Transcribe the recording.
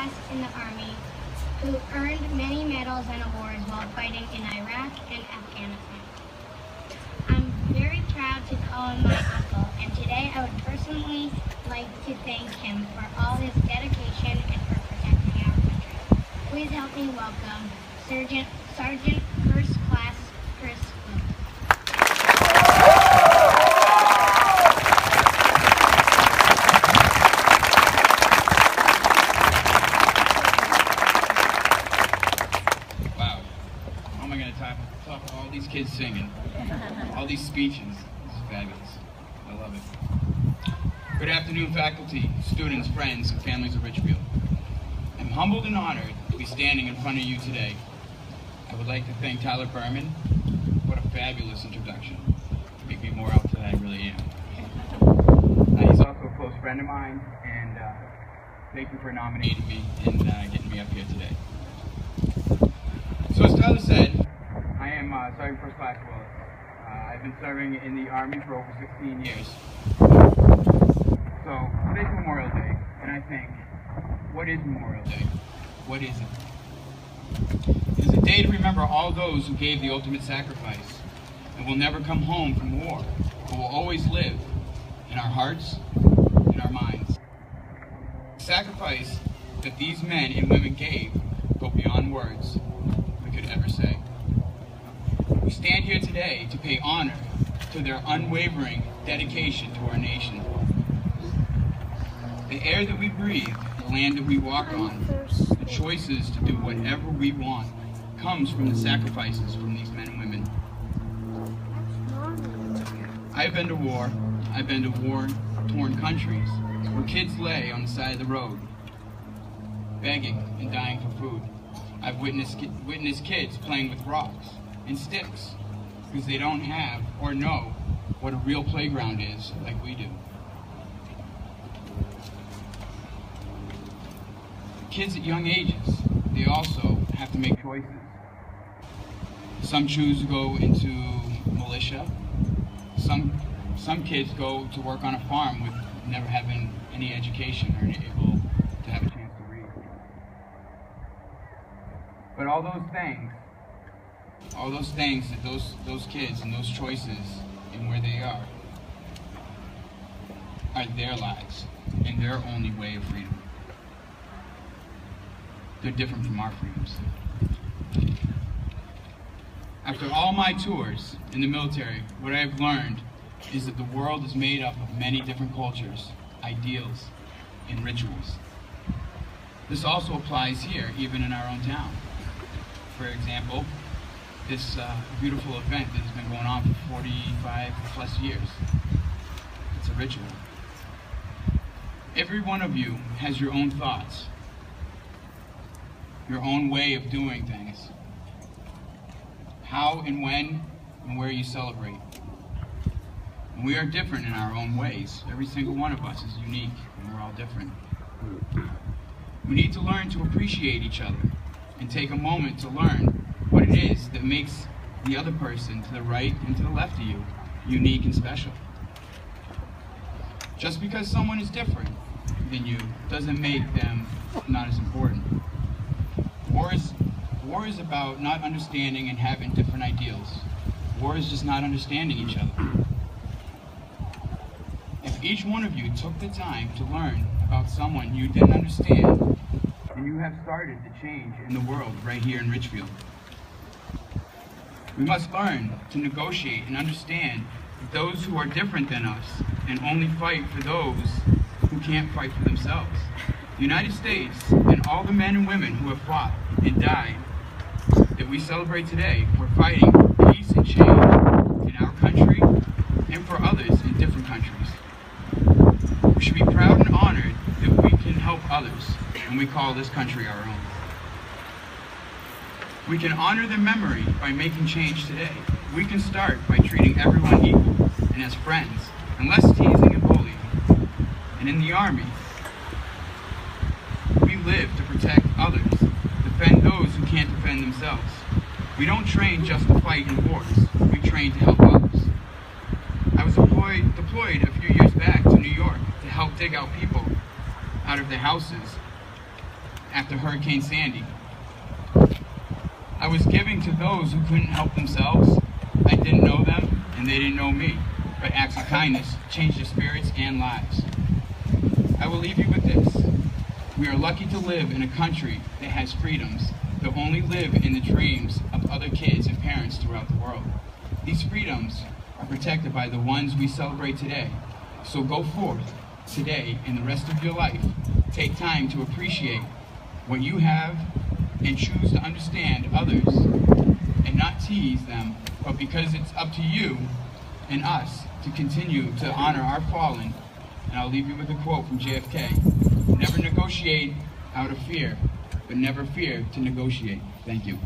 class in the Army who earned many medals and awards while fighting in Iraq and Afghanistan. I'm very proud to call him my uncle, and today I would personally like to thank him for all his dedication and for protecting our country. Please help me welcome Sergeant First Class Chris Luke. Wow. How am I going to talk all these kids singing? All these speeches. This is fabulous. I love it. Good afternoon, faculty, students, friends, and families of Richfield. I'm humbled and honored to be standing in front of you today. I would like to thank Tyler Berman. What a fabulous introduction. Make me more out than I really am. He's also a close friend of mine, and thank you for nominating me and getting me up here today. So as Tyler said, I am Sergeant First Class Willis. I've been serving in the Army for over 16 years. So today's Memorial Day, and I think, what is Memorial Day? What is it? It is a day to remember all those who gave the ultimate sacrifice and will never come home from war, but will always live in our hearts and our minds. The sacrifice that these men and women gave go beyond words we could ever say. We stand here today to pay honor to their unwavering dedication to our nation. The air that we breathe, the land that we walk on, the choices to do whatever we want, comes from the sacrifices from these men and women. I've been to war. I've been to war-torn countries where kids lay on the side of the road, begging and dying for food. I've witnessed kids playing with rocks and sticks because they don't have or know what a real playground is like we do. Kids at young ages, they also have to make choices. Some choose to go into militia. Some kids go to work on a farm with never having any education or able to have a chance to read. But all those things that those kids and those choices and where they are their lives and their only way of freedom. They're different from our freedoms. After all my tours in the military, what I have learned is that the world is made up of many different cultures, ideals, and rituals. This also applies here, even in our own town. For example, this beautiful event that has been going on for 45 plus years. It's a ritual. Every one of you has your own thoughts, your own way of doing things, how and when and where you celebrate. And we are different in our own ways. Every single one of us is unique, and we're all different. We need to learn to appreciate each other and take a moment to learn what it is that makes the other person to the right and to the left of you unique and special. Just because someone is different than you doesn't make them not as important. War is about not understanding and having different ideals. War is just not understanding each other. If each one of you took the time to learn about someone you didn't understand, then you have started the change in the world right here in Richfield. We must learn to negotiate and understand those who are different than us and only fight for those who can't fight for themselves. The United States and all the men and women who have fought and died that we celebrate today were fighting for peace and change in our country and for others in different countries. We should be proud and honored that we can help others and we call this country our own. We can honor their memory by making change today. We can start by treating everyone equal and as friends, and less teasing and bullying. And in the Army, we live to protect others, defend those who can't defend themselves. We don't train just to fight in wars. We train to help others. I was deployed a few years back to New York to help dig out people out of their houses after Hurricane Sandy. I was giving to those who couldn't help themselves. I didn't know them, and they didn't know me. But acts of kindness changed their spirits and lives. I will leave you with this. We are lucky to live in a country that has freedoms that only live in the dreams of other kids and parents throughout the world. These freedoms are protected by the ones we celebrate today. So go forth today and the rest of your life. Take time to appreciate what you have and choose to understand others and not tease them, but because it's up to you and us to continue to honor our fallen. And I'll leave you with a quote from JFK. Never negotiate out of fear, but never fear to negotiate. Thank you.